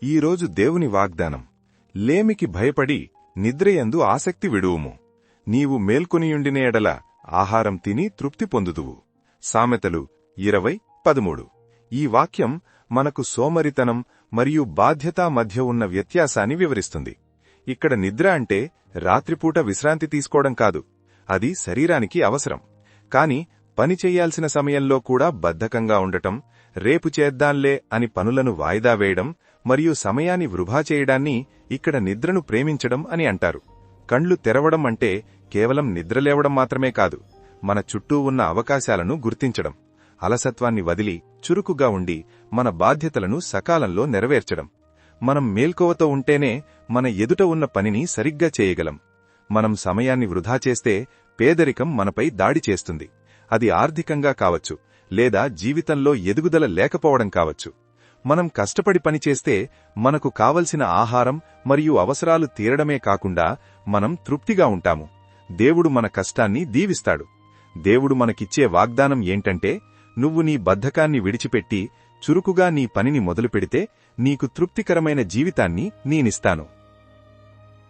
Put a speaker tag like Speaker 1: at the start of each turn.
Speaker 1: ఈరోజు దేవుని వాగ్దానం. లేమికి భయపడి నిద్రయందు ఆసక్తి విడువుము. నీవు మేల్కొనియుండిన ఎడల ఆహారం తిని తృప్తి పొందుదువు. సామెతలు 20:13. ఈ వాక్యం మనకు సోమరితనం మరియు బాధ్యత మధ్య ఉన్న వ్యత్యాసాన్ని వివరిస్తుంది. ఇక్కడ నిద్ర అంటే రాత్రిపూట విశ్రాంతి తీసుకోవడం కాదు. అది శరీరానికి అవసరం. కాని పని చెయ్యాల్సిన సమయంలో కూడా బద్ధకంగా ఉండటం, రేపు చేద్దాంలే అని పనులను వాయిదా వేయడం మరియు సమయాన్ని వృధా చేయడాన్ని ఇక్కడ నిద్రను ప్రేమించడం అని అంటారు. కండ్లు తెరవడం అంటే కేవలం నిద్రలేవడం మాత్రమే కాదు, మన చుట్టూ ఉన్న అవకాశాలను గుర్తించడం, అలసత్వాన్ని వదిలి చురుకుగా ఉండి మన బాధ్యతలను సకాలంలో నెరవేర్చడం. మనం మేల్కోవతో ఉంటేనే మన ఎదుట ఉన్న పనిని సరిగ్గా చేయగలం. మనం సమయాన్ని వృధా చేస్తే పేదరికం మనపై దాడి చేస్తుంది. అది ఆర్థికంగా కావచ్చు, లేదా జీవితంలో ఎదుగుదల లేకపోవడం కావచ్చు. మనం కష్టపడి పనిచేస్తే మనకు కావలసిన ఆహారం మరియు అవసరాలు తీరడమే కాకుండా మనం తృప్తిగా ఉంటాము. దేవుడు మన కష్టాన్ని దీవిస్తాడు. దేవుడు మనకిచ్చే వాగ్దానం ఏంటంటే, నువ్వు నీ బద్ధకాన్ని విడిచిపెట్టి చురుకుగా నీ పనిని మొదలుపెడితే నీకు తృప్తికరమైన జీవితాన్ని నేనిస్తాను.